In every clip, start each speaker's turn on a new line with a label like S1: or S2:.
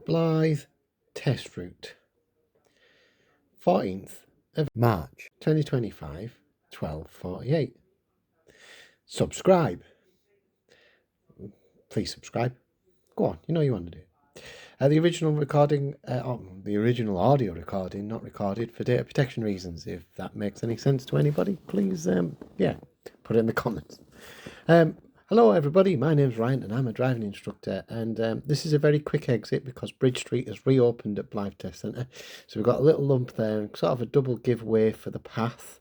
S1: Blyth test route, 14th of March 2025, 12:48. Subscribe. Please subscribe. Go on, you know you want to do it. The original recording, the original audio recording, not recorded for data protection reasons. If that makes any sense to anybody, please, put it in the comments. Hello everybody, my name's Ryan and I'm a driving instructor, and this is a very quick exit because Bridge Street has reopened at Blyth Test Centre. So we've got a little lump there, sort of a double giveaway for the path.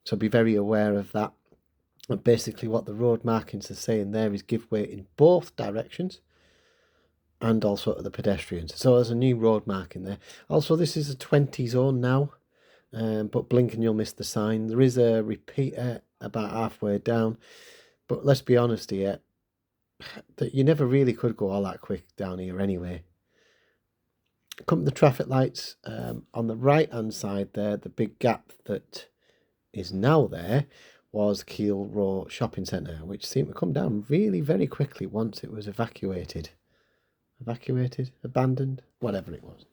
S1: So be very aware of that. And basically what the road markings are saying there is give way in both directions and also to the pedestrians. So there's a new road marking there. Also, this is a 20 zone now, but blink and you'll miss the sign. There is a repeater about halfway down, but let's be honest here, that you never really could go all that quick down here anyway. Come to the traffic lights, on the right hand side there, the big gap that is now there was Keel Row Shopping Centre, which seemed to come down really very quickly once it was evacuated, abandoned, whatever it was.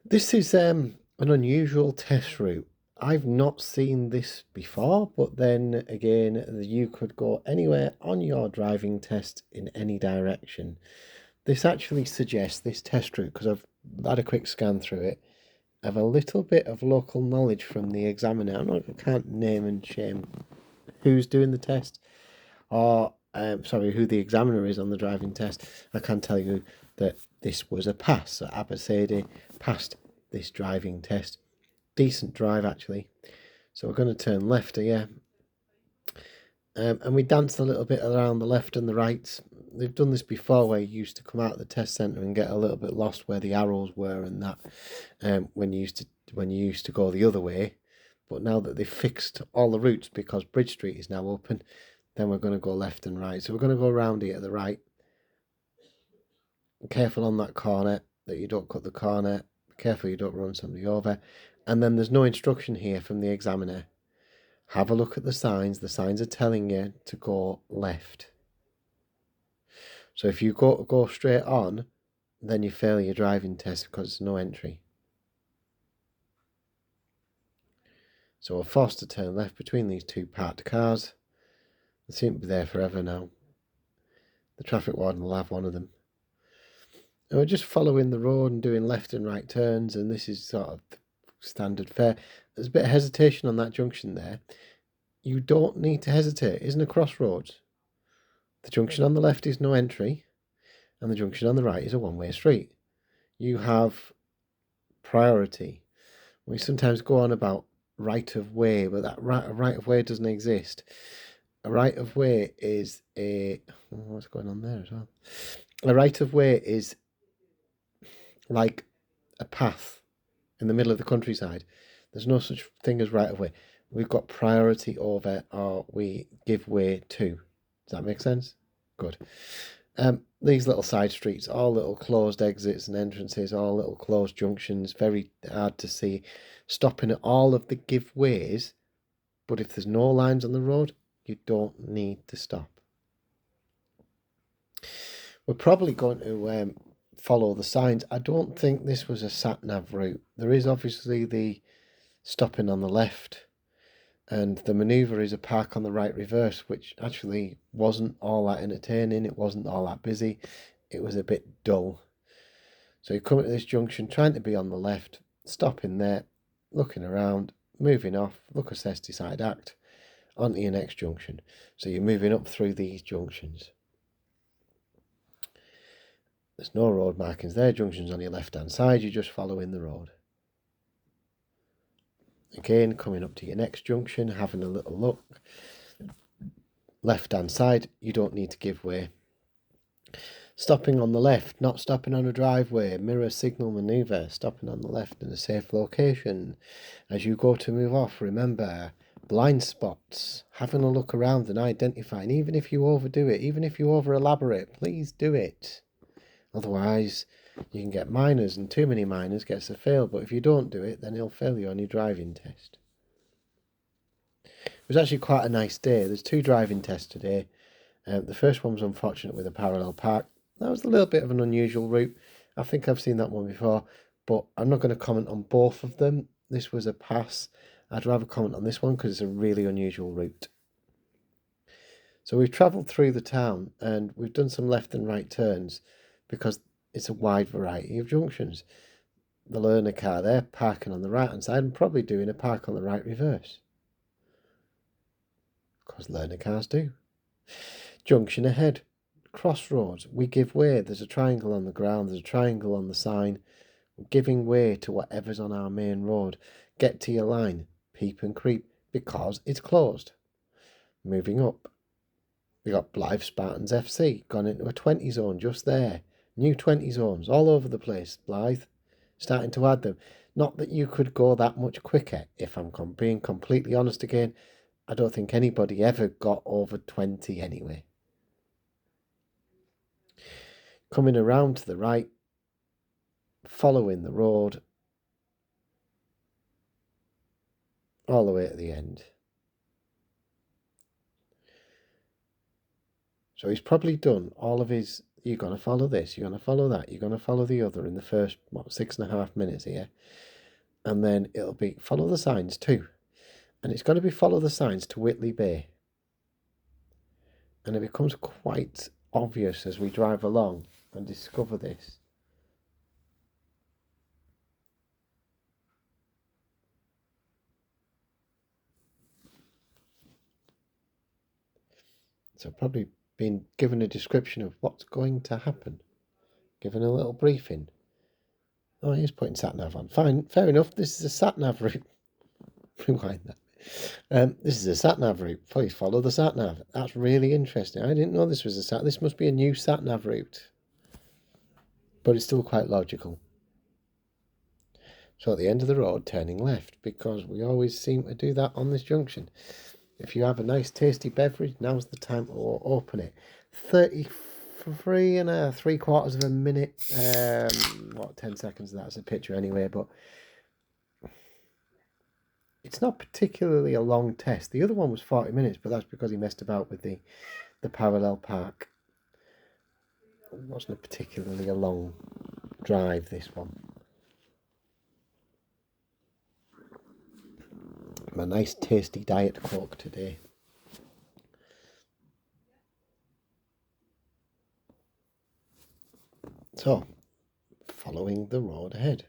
S1: This is an unusual test route. I've not seen this before, but then again, you could go anywhere on your driving test in any direction. This actually suggests, this test route, because I've had a quick scan through it, have a little bit of local knowledge from the examiner. I can't name and shame who's doing the test, or who the examiner is on the driving test. I can tell you that this was a pass. So Abosede passed this driving test. Decent drive, actually. So we're going to turn left here. And we danced a little bit around the left and the right. They've done this before where you used to come out of the test centre and get a little bit lost where the arrows were and that, when you used to go the other way. But now that they've fixed all the routes, because Bridge Street is now open, then we're going to go left and right. So we're going to go around here to the right. Be careful on that corner that you don't cut the corner. Be careful you don't run somebody over. And then there's no instruction here from the examiner. Have a look at the signs. The signs are telling you to go left. So if you go straight on, then you fail your driving test because there's no entry. So we're forced to turn left between these two parked cars. They seem to be there forever now. The traffic warden will have one of them. And we're just following the road and doing left and right turns, and this is sort of standard fare. There's a bit of hesitation on that junction there. You don't need to hesitate. It isn't a crossroads. The junction on the left is no entry, and the junction on the right is a one-way street. You have priority. We sometimes go on about right of way, but that right of way doesn't exist. A right of way is what's going on there as well? A right of way is like a path in the middle of the countryside. There's no such thing as right of way. We've got priority over, or we give way to. Does that make sense? Good. These little side streets, all little closed exits and entrances, all little closed junctions, very hard to see. Stopping at all of the giveways, but if there's no lines on the road, you don't need to stop. We're probably going to follow the signs. I don't think this was a satnav route. There is obviously the stopping on the left, and the manoeuvre is a park on the right reverse, which actually wasn't all that entertaining. It wasn't all that busy. It was a bit dull. So you come to this junction trying to be on the left, stopping there, looking around, moving off, look, assess, decide, act, onto your next junction. So you're moving up through these junctions. There's no road markings there. Junctions on your left-hand side. You're just following the road. Again, coming up to your next junction, having a little look. Left-hand side, you don't need to give way. Stopping on the left, not stopping on a driveway. Mirror signal manoeuvre, stopping on the left in a safe location. As you go to move off, remember, blind spots, having a look around and identifying. Even if you overdo it, even if you over-elaborate, please do it. Otherwise, you can get minors, and too many minors gets a fail. But if you don't do it, then he'll fail you on your driving test. It was actually quite a nice day. There's 2 driving tests today. The first one was unfortunate with a parallel park. that was a little bit of an unusual route. I think I've seen that one before, but I'm not going to comment on both of them. This was a pass. I'd rather comment on this one because it's a really unusual route. So we've travelled through the town and we've done some left and right turns because it's a wide variety of junctions. The learner car there parking on the right hand side and probably doing a park on the right reverse. Because learner cars do. Junction ahead. Crossroads. We give way. There's a triangle on the ground. There's a triangle on the sign. We're giving way to whatever's on our main road. Get to your line. Peep and creep because it's closed. Moving up. We got Blyth Spartans FC, gone into a 20 zone just there. New 20 zones all over the place, Blyth. Starting to add them. Not that you could go that much quicker, if I'm being completely honest again. I don't think anybody ever got over 20 anyway. Coming around to the right, following the road, all the way to the end. So he's probably done all of his, you're going to follow this, you're going to follow that, you're going to follow the other in the first, 6.5 minutes here. And then it'll be follow the signs too. And it's going to be follow the signs to Whitley Bay. And it becomes quite obvious as we drive along and discover this. So probably been given a description of what's going to happen. Given a little briefing. Oh, he's putting satnav on. Fine, fair enough. This is a satnav route. Rewind that. This is a satnav route. Please follow the satnav. That's really interesting. I didn't know this was a sat. This must be a new satnav route. But it's still quite logical. So at the end of the road, turning left, because we always seem to do that on this junction. If you have a nice tasty beverage, now's the time to open it. 33 and 3/4 of a minute. 10 seconds? That's a picture anyway, but it's not particularly a long test. The other one was 40 minutes, but that's because he messed about with the parallel park. It wasn't a particularly a long drive, this one. My nice tasty Diet Coke today. So, following the road ahead.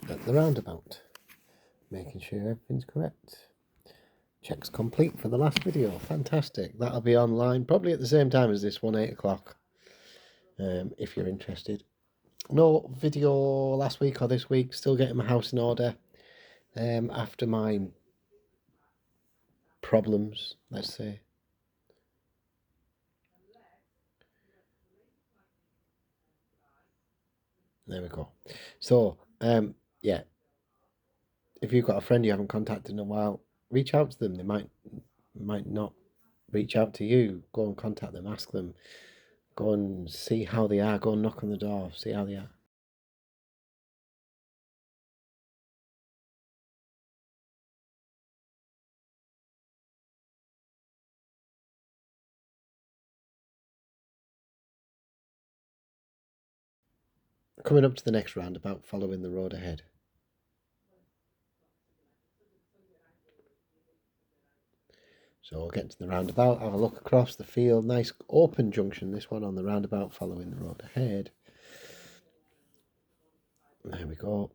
S1: At the roundabout. Making sure everything's correct. Checks complete for the last video. Fantastic. That'll be online probably at the same time as this one, 8 o'clock. If you're interested. No video last week or this week. Still getting my house in order. After my problems, let's say. There we go. So, yeah. If you've got a friend you haven't contacted in a while, reach out to them. They might not reach out to you. Go and contact them. Ask them. Go and see how they are. Go and knock on the door. See how they are. Coming up to the next roundabout, following the road ahead. So we'll get to the roundabout, have a look across the field. Nice open junction, this one on the roundabout, following the road ahead. There we go.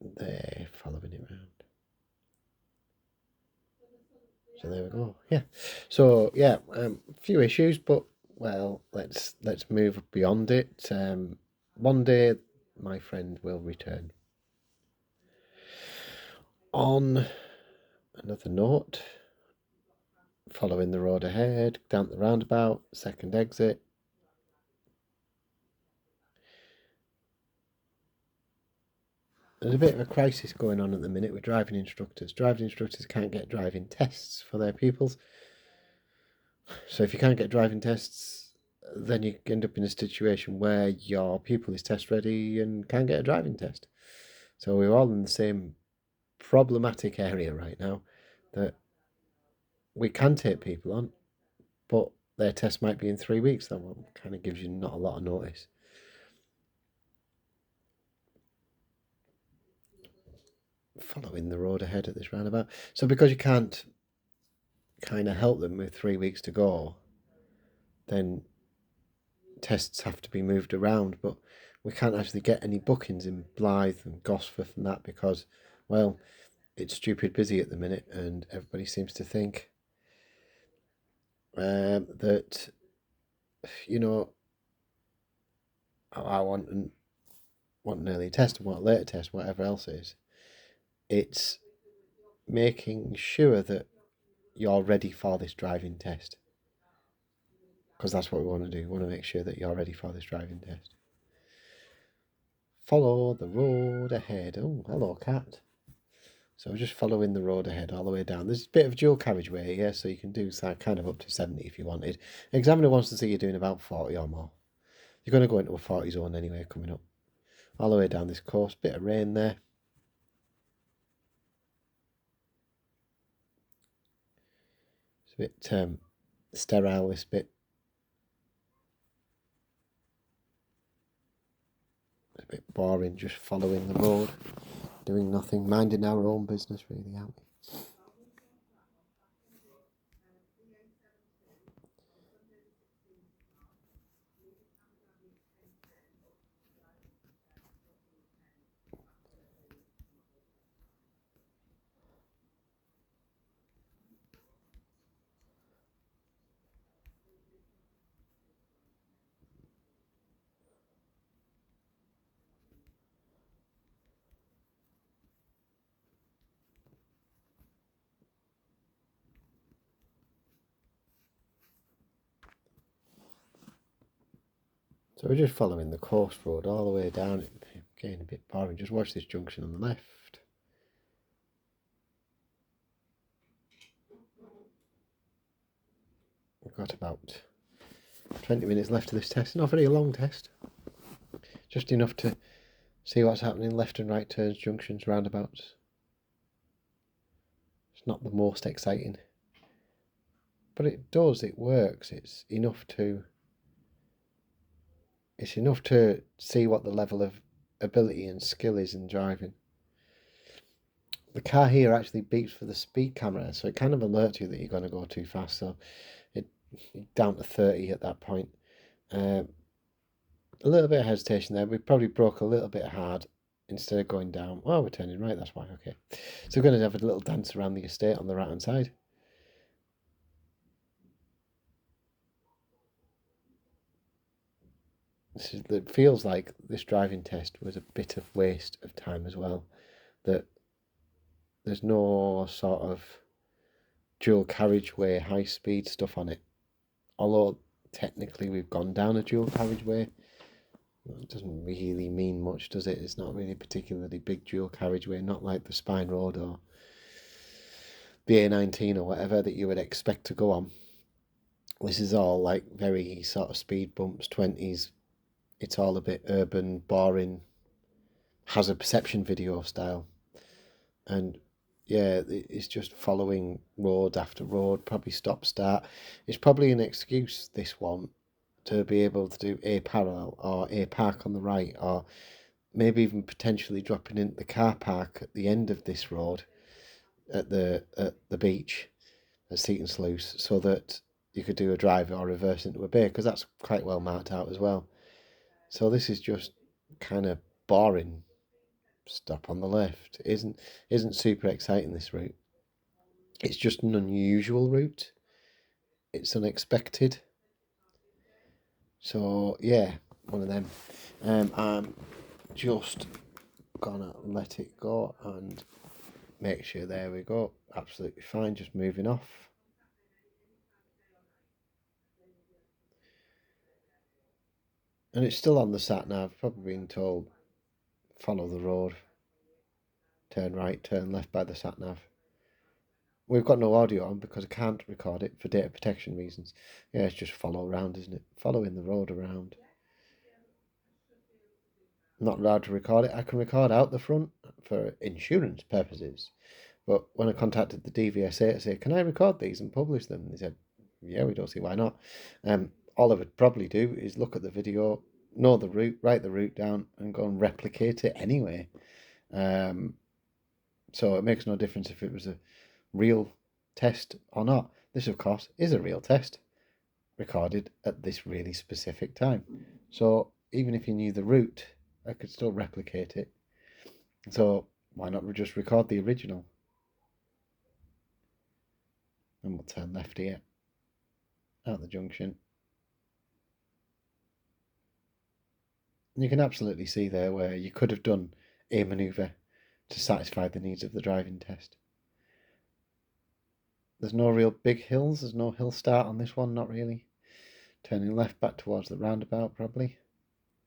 S1: There, following it round. So there we go. Yeah. So yeah, a few issues, but well, let's move beyond it. One day, my friend will return. On another note, following the road ahead, down the roundabout, second exit. There's a bit of a crisis going on at the minute with driving instructors. Driving instructors can't get driving tests for their pupils. So if you can't get driving tests, then you end up in a situation where your pupil is test ready and can't get a driving test. So we're all in the same problematic area right now, that we can take people on, but their test might be in 3 weeks. That one kind of gives you not a lot of notice. Following the road ahead at this roundabout. So because you can't kind of help them with 3 weeks to go, then tests have to be moved around. But we can't actually get any bookings in Blyth and Gosforth and that because, well, it's stupid busy at the minute, and everybody seems to think that, you know, I want an early test, I want a later test, whatever else it is. It's making sure that you're ready for this driving test, because that's what we want to do. We want to make sure that you're ready for this driving test. Follow the road ahead. Oh, hello, cat. So we're just following the road ahead all the way down. There's a bit of dual carriageway here, so you can do kind of up to 70 if you wanted. Examiner wants to see you doing about 40 or more. You're going to go into a 40 zone anyway coming up. All the way down this course. Bit of rain there. It's a bit sterile, this bit. It's a bit boring, just following the road, doing nothing, minding our own business, really, aren't we? So we're just following the course road all the way down. It's getting a bit boring. Just watch this junction on the left. We've got about 20 minutes left of this test. Not a very long test. Just enough to see what's happening. Left and right turns, junctions, roundabouts. It's not the most exciting. But it works. It's enough to see what the level of ability and skill is in driving. The car here actually beeps for the speed camera, so it kind of alerts you that you're going to go too fast. So it's down to 30 at that point. A little bit of hesitation there. We probably broke a little bit hard instead of going down. Oh, we're turning right, that's why. Okay. So we're going to have a little dance around the estate on the right hand side. It feels like this driving test was a bit of waste of time as well. That there's no sort of dual carriageway, high speed stuff on it. Although technically we've gone down a dual carriageway, it doesn't really mean much, does it? It's not really a particularly big dual carriageway, not like the Spine Road or the A19 or whatever that you would expect to go on. This is all like very sort of speed bumps, 20s. It's all a bit urban, boring, has a perception video style. And yeah, it's just following road after road, probably stop start. It's probably an excuse, this one, to be able to do a parallel or a park on the right, or maybe even potentially dropping into the car park at the end of this road at the beach at Seaton Sluice, so that you could do a drive or reverse into a bay, because that's quite well marked out as well. So this is just kind of boring. Stop on the left. Isn't super exciting, this route. It's just an unusual route. It's unexpected. So yeah, one of them. I'm just gonna let it go and make sure, there we go, absolutely fine, just moving off. And it's still on the satnav, probably been told follow the road, turn right, turn left by the satnav. We've got no audio on because I can't record it for data protection reasons. Yeah, it's just follow around, isn't it? Following the road around. I'm not allowed to record it. I can record out the front for insurance purposes, But when I contacted the DVSA to say, can I record these and publish them? They said, yeah, we don't see why not. All I would probably do is look at the video, know the route, write the route down, and go and replicate it anyway. So it makes no difference if it was a real test or not. This, of course, is a real test recorded at this really specific time. So even if you knew the route, I could still replicate it. So why not just record the original? And we'll turn left here, out the junction. And you can absolutely see there where you could have done a manoeuvre to satisfy the needs of the driving test. There's no real big hills, there's no hill start on this one, not really. Turning left back towards the roundabout probably.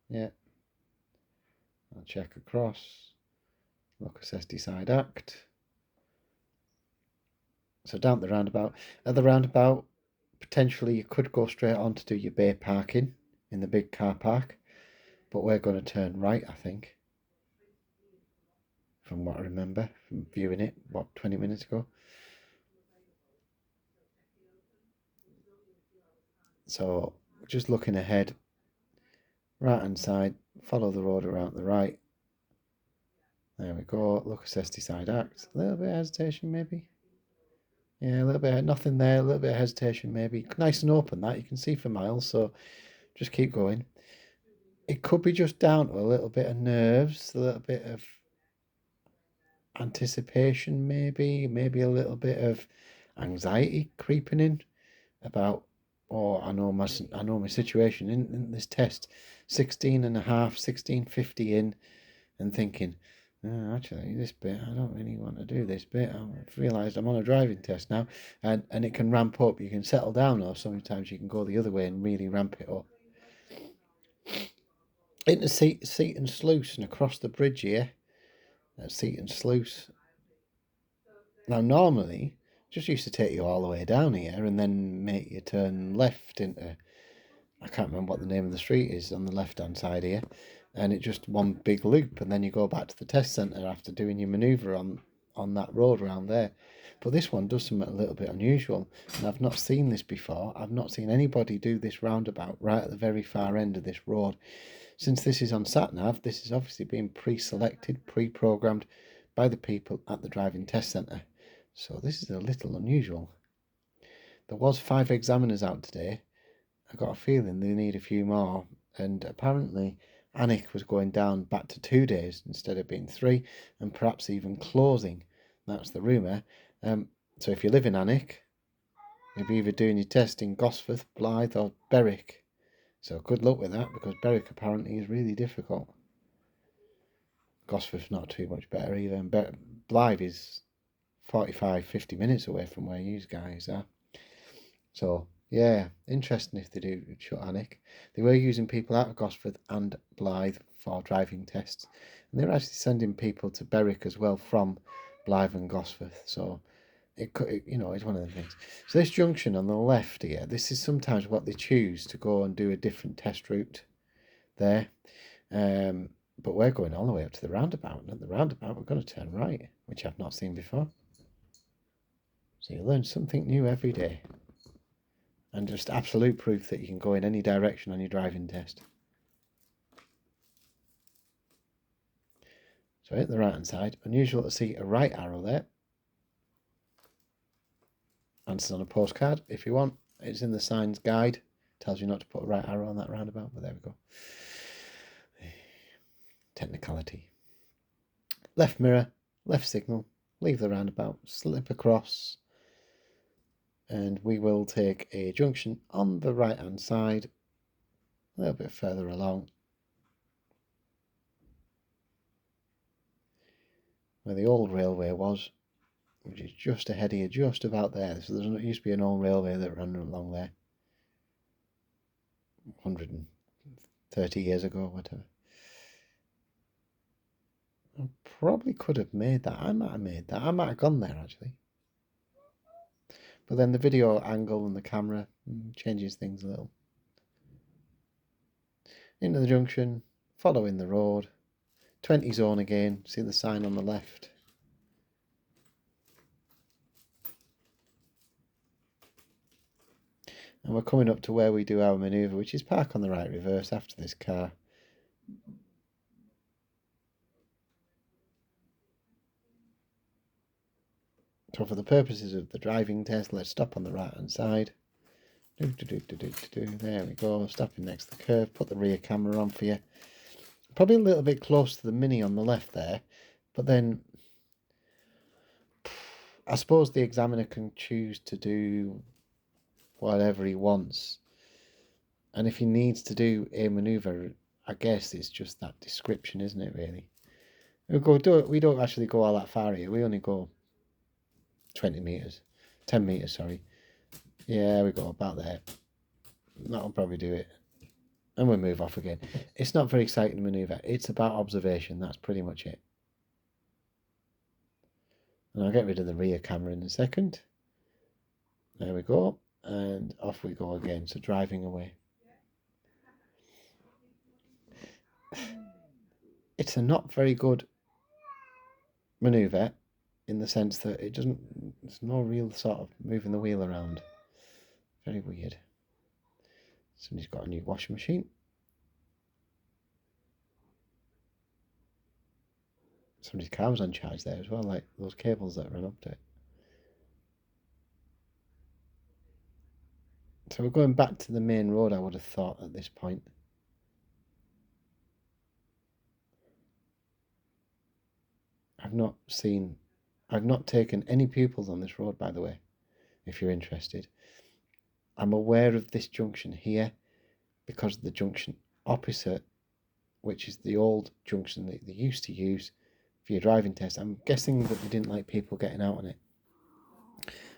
S1: Yeah. I'll check across. Look, assess, decide, act. So down the roundabout. At the roundabout, potentially you could go straight on to do your bay parking in the big car park. But we're going to turn right, I think. From what I remember from viewing it, 20 minutes ago. So just looking ahead, right hand side, follow the road around the right. There we go. Look, assess, decide, act. A little bit of hesitation maybe. Yeah, a little bit, nothing there, a little bit of hesitation maybe. Nice and open that, you can see for miles, so just keep going. It could be just down to a little bit of nerves, a little bit of anticipation maybe a little bit of anxiety creeping in about, I know my situation in this test, 16.50 in, and thinking, oh, actually this bit I don't really want to do this bit. I've realised I'm on a driving test now, and it can ramp up. You can settle down, or sometimes you can go the other way and really ramp it up. Into Seaton Sluice and across the bridge here at Seaton Sluice. Now normally just used to take you all the way down here and then make you turn left into, I can't remember what the name of the street is on the left hand side here, and it's just one big loop, and then you go back to the test centre after doing your manoeuvre on that road around there. But this one does something a little bit unusual, and I've not seen this before. I've not seen anybody do this roundabout right at the very far end of this road. Since this is on satnav, this is obviously being pre-selected, pre-programmed by the people at the driving test centre. So this is a little unusual. There was 5 examiners out today. I got a feeling they need a few more, and apparently Anik was going down back to 2 days instead of being 3, and perhaps even closing. That's the rumour. So if you live in Anik, you'll be either doing your test in Gosforth, Blyth or Berwick. So good luck with that, because Berwick apparently is really difficult. Gosforth's not too much better either, and Blyth is 45-50 minutes away from where you guys are. So yeah, interesting if they do shut Anik. They were using people out of Gosforth and Blyth for driving tests, and they're actually sending people to Berwick as well from Blyth and Gosforth. So it's one of the things. So this junction on the left here, this is sometimes what they choose to go and do a different test route there. But we're going all the way up to the roundabout, and at the roundabout we're going to turn right, which I've not seen before. So you learn something new every day. And just absolute proof that you can go in any direction on your driving test. So hit the right hand side. Unusual to see a right arrow there. Answers on a postcard if you want. It's in the signs guide. Tells you not to put a right arrow on that roundabout, but there we go. Technicality. Left mirror, left signal, leave the roundabout, slip across, and we will take a junction on the right hand side, a little bit further along, where the old railway was, which is just ahead here, just about there. So there used to be an old railway that ran along there 130 years ago, whatever. I probably could have made that. I might have made that. I might have gone there actually. But then the video angle and the camera changes things a little. Into the junction, following the road, 20 zone again. See the sign on the left. And we're coming up to where we do our manoeuvre, which is park on the right, reverse after this car. So for the purposes of the driving test, let's stop on the right hand side. There we go, stopping next to the curve, put the rear camera on for you. Probably a little bit close to the Mini on the left there, but then I suppose the examiner can choose to do whatever he wants. And if he needs to do a manoeuvre, I guess it's just that description, isn't it, really? We don't actually go all that far here. We only go 20 metres. 10 metres, sorry. Yeah, we go about there. That'll probably do it. And we move off again. It's not very exciting manoeuvre. It's about observation. That's pretty much it. And I'll get rid of the rear camera in a second. There we go. And off we go again. So driving away. It's a not very good manoeuvre in the sense that there's no real sort of moving the wheel around. Very weird. Somebody's got a new washing machine. Somebody's car was on charge there as well, like those cables that run up to it. So we're going back to the main road, I would have thought, at this point. I've not taken any pupils on this road, by the way, if you're interested. I'm aware of this junction here because the junction opposite, which is the old junction that they used to use for your driving test. I'm guessing that they didn't like people getting out on it.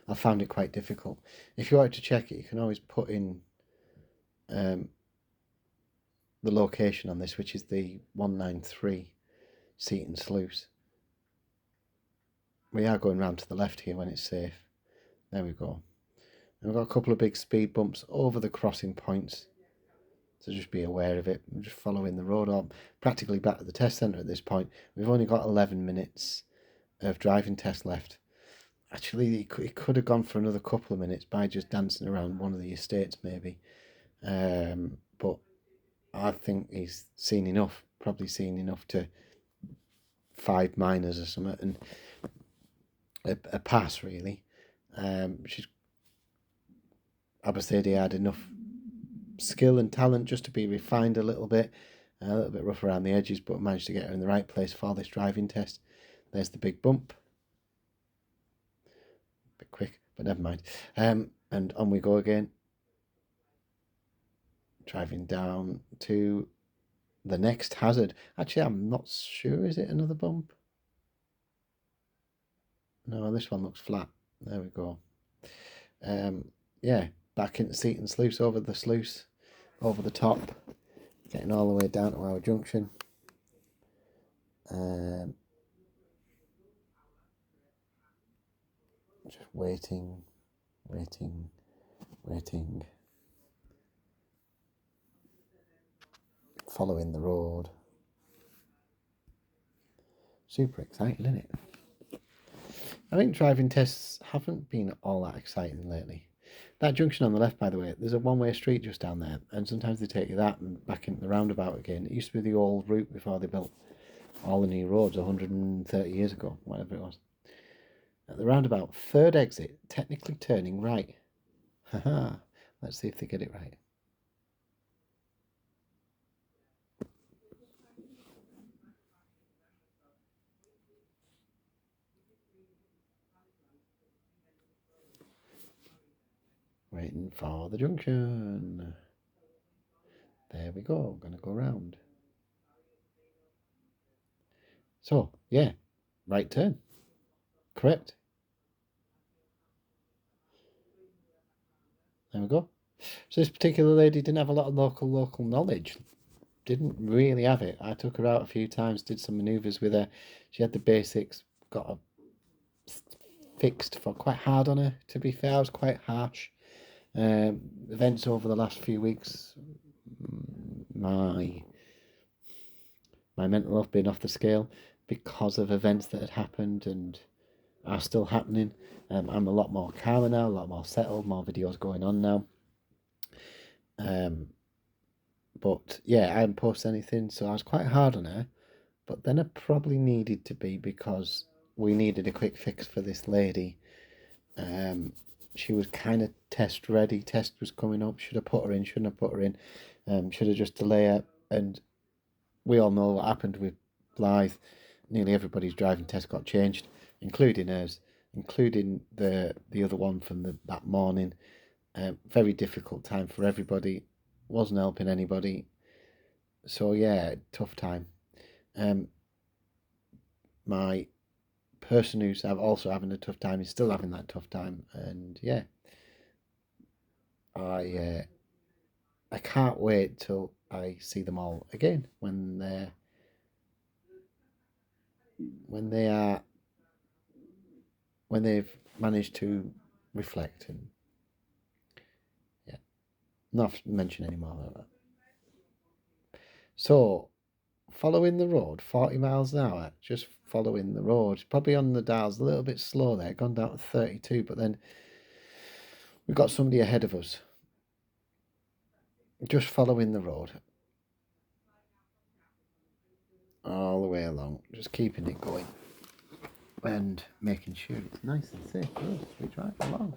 S1: I found it quite difficult. If you wanted to check it, you can always put in the location on this, which is the 193 Seaton Sluice. We are going round to the left here when it's safe. There we go. And we've got a couple of big speed bumps over the crossing points. So just be aware of it. We're just following the road on. Practically back to the test centre at this point. We've only got 11 minutes of driving test left. Actually, it could have gone for another couple of minutes by just dancing around one of the estates maybe. But I think he's seen enough. Probably seen enough to 5 minors or something. And a pass, really. Abosede had enough skill and talent just to be refined a little bit rough around the edges, but managed to get her in the right place for this driving test. There's the big bump. A bit quick, but never mind. And on we go again. Driving down to the next hazard. Actually, I'm not sure. Is it another bump? No, this one looks flat. There we go. Yeah, back into Seaton Sluice, over the sluice, over the top, getting all the way down to our junction. Just waiting. Following the road. Super exciting, isn't it? I think driving tests haven't been all that exciting lately. That junction on the left, by the way, there's a one-way street just down there, and sometimes they take you that and back into the roundabout again. It used to be the old route before they built all the new roads 130 years ago, whatever it was. At the roundabout, third exit, technically turning right. Haha, let's see if they get it right. Waiting for the junction. There we go, gonna go round. So, yeah, right turn. Correct. There we go. So this particular lady didn't have a lot of local knowledge. Didn't really have it. I took her out a few times, did some manoeuvres with her. She had the basics, got her fixed for quite hard on her, to be fair. I was quite harsh. Events over the last few weeks, my mental health been off the scale because of events that had happened and are still happening. I'm a lot more calmer now, a lot more settled, more videos going on now. But yeah, I hadn't posted anything, so I was quite hard on her. But then I probably needed to be, because we needed a quick fix for this lady. She was kind of test ready. Test was coming up. Should have put her in? Shouldn't have put her in? Should have just delayed her? And we all know what happened with Blyth. Nearly everybody's driving test got changed, including hers, including the other one from that morning. Very difficult time for everybody. Wasn't helping anybody. So yeah, tough time. My person who's also having a tough time is still having that tough time, and yeah, I can't wait till I see them all again when they've managed to reflect, and yeah, not mention any more about that. So, following the road, 40 miles an hour, just following the road. Probably on the dials a little bit slow there, gone down to 32, but then we've got somebody ahead of us. Just following the road. All the way along, just keeping it going. And making sure it's nice and safe as we drive along.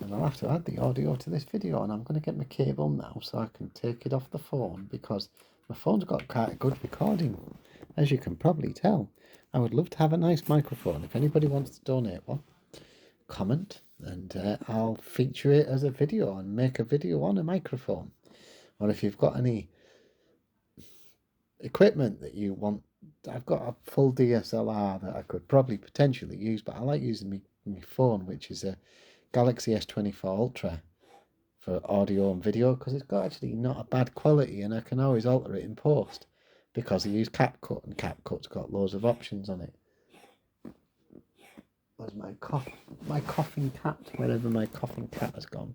S1: And I'll have to add the audio to this video, and I'm going to get my cable now so I can take it off the phone, because my phone's got quite a good recording, as you can probably tell. I would love to have a nice microphone. If anybody wants to donate one, comment, and I'll feature it as a video and make a video on a microphone. Or if you've got any equipment that you want, I've got a full DSLR that I could probably potentially use, but I like using my phone, which is a Galaxy S24 Ultra, for audio and video, because it's got actually not a bad quality, and I can always alter it in post, because I use CapCut, and CapCut's got loads of options on it. There's my coughing cat, wherever my coughing cat has gone.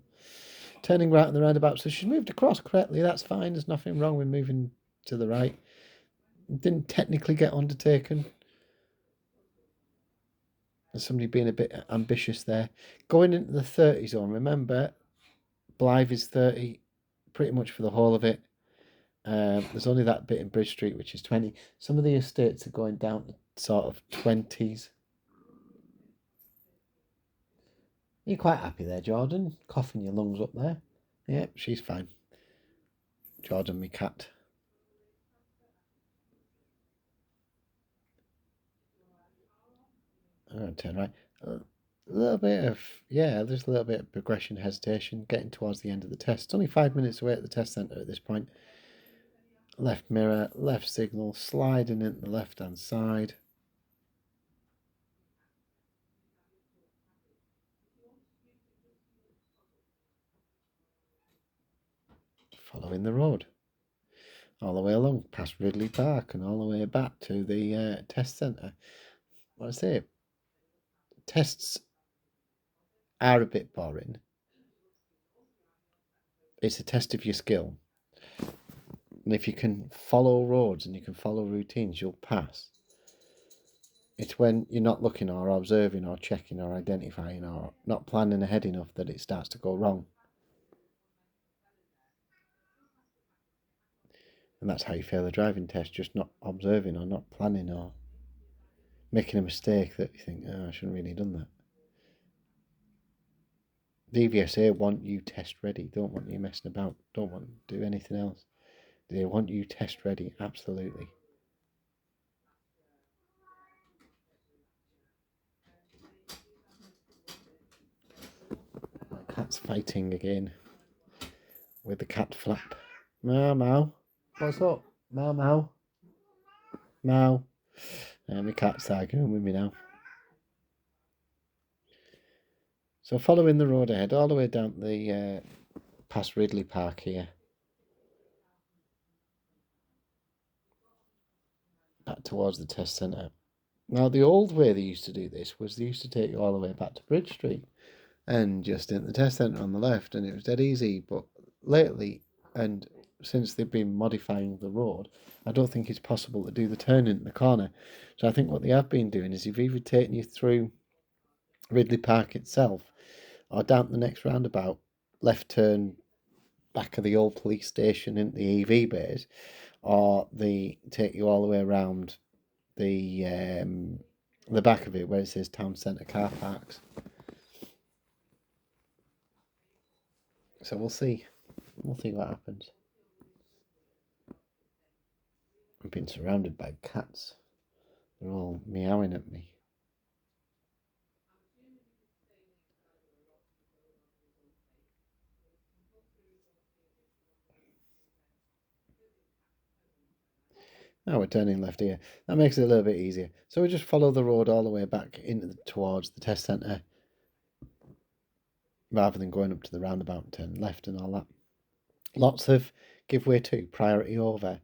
S1: Turning right on the roundabout, so she's moved across correctly, that's fine, there's nothing wrong with moving to the right. Didn't technically get undertaken. There's somebody being a bit ambitious there. Going into the 30 zone, remember, Blyth is 30 pretty much for the whole of it. There's only that bit in Bridge Street, which is 20. Some of the estates are going down to sort of 20s. You're quite happy there, Jordan? Coughing your lungs up there. Yeah, she's fine. Jordan, me cat. I'm going to turn right. A little bit of, yeah, there's a little bit of progression, hesitation, getting towards the end of the test. It's only 5 minutes away at the test centre at this point. Left mirror, left signal, sliding into the left-hand side. Following the road. All the way along, past Ridley Park, and all the way back to the test centre. What I say, tests are a bit boring. It's a test of your skill. And if you can follow roads and you can follow routines, you'll pass. It's when you're not looking or observing or checking or identifying or not planning ahead enough that it starts to go wrong. And that's how you fail a driving test, just not observing or not planning or making a mistake that you think, oh, I shouldn't really have done that. DVSA want you test ready, don't want you messing about, don't want to do anything else. They want you test ready, absolutely. My cat's fighting again with the cat flap. Meow, meow. What's up? Meow, meow. Meow. My cat's arguing with me now. So following the road ahead, all the way down the past Ridley Park here. Back towards the test centre. Now, the old way they used to do this was they used to take you all the way back to Bridge Street and just in the test centre on the left, and it was dead easy. But lately, and since they've been modifying the road, I don't think it's possible to do the turn in the corner. So I think what they have been doing is they've either taken you through Ridley Park itself or down to the next roundabout, left turn back of the old police station in the EV base, or they take you all the way around the back of it where it says town centre car parks. So we'll see. We'll see what happens. I've been surrounded by cats. They're all meowing at me. Now we're turning left here. That makes it a little bit easier. So we just follow the road all the way back towards the test centre, rather than going up to the roundabout and turn left and all that. Lots of give way to, priority over,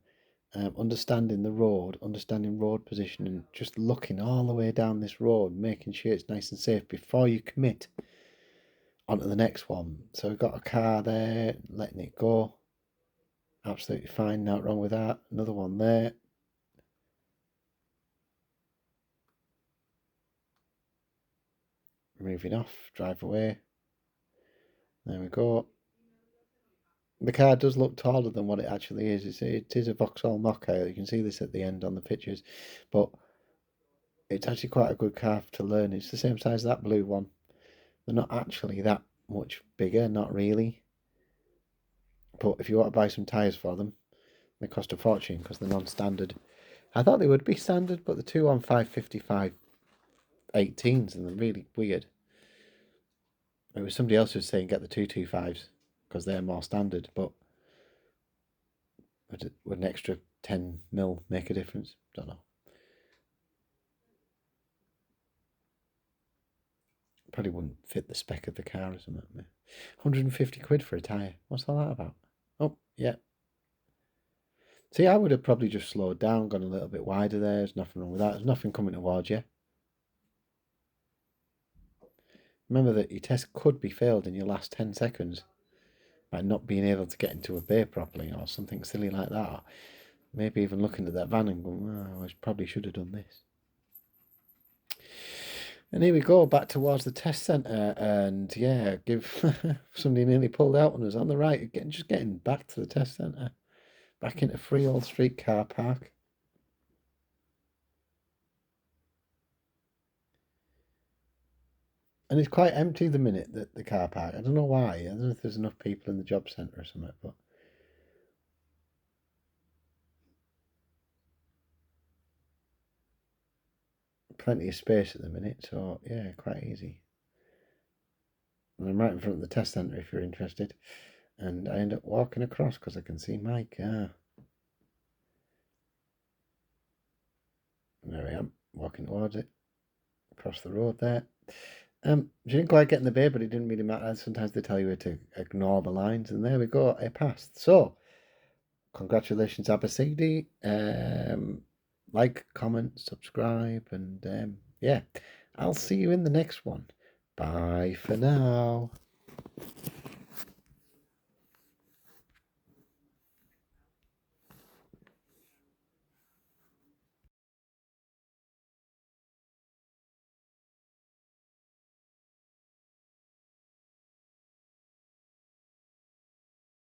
S1: understanding the road, understanding road position, and just looking all the way down this road, making sure it's nice and safe before you commit onto the next one. So we've got a car there, letting it go. Absolutely fine, not wrong with that. Another one there. Moving off, drive away. There we go. The car does look taller than what it actually is. It is a Vauxhall Mokka. You can see this at the end on the pictures. But it's actually quite a good car to learn. It's the same size as that blue one. They're not actually that much bigger, not really. But if you want to buy some tyres for them, they cost a fortune because they're non-standard. I thought they would be standard, but the 215/55 18s and they're really weird. It was somebody else who was saying get the 225s because they're more standard, but would an extra 10mm make a difference? Don't know. Probably wouldn't fit the spec of the car or something. 150 quid for a tyre. What's all that about? Oh, yeah. See, I would have probably just slowed down, gone a little bit wider there. There's nothing wrong with that. There's nothing coming towards you. Remember that your test could be failed in your last 10 seconds by not being able to get into a bay properly or something silly like that. Or maybe even looking at that van and going, oh, I probably should have done this. And here we go, back towards the test centre, and yeah, somebody nearly pulled out on us on the right, just getting back to the test centre, back into Freehold Street car park. And it's quite empty the minute that the car park. I don't know why. I don't know if there's enough people in the job centre or something, but plenty of space at the minute, so yeah, quite easy. And I'm right in front of the test centre if you're interested. And I end up walking across because I can see my car. There I am, walking towards it, across the road there. She didn't quite get in the bay, but it didn't really matter. Sometimes they tell you to ignore the lines, and there we go, it passed. So, congratulations, Abosede. Like, comment, subscribe, and yeah, I'll see you in the next one. Bye for now.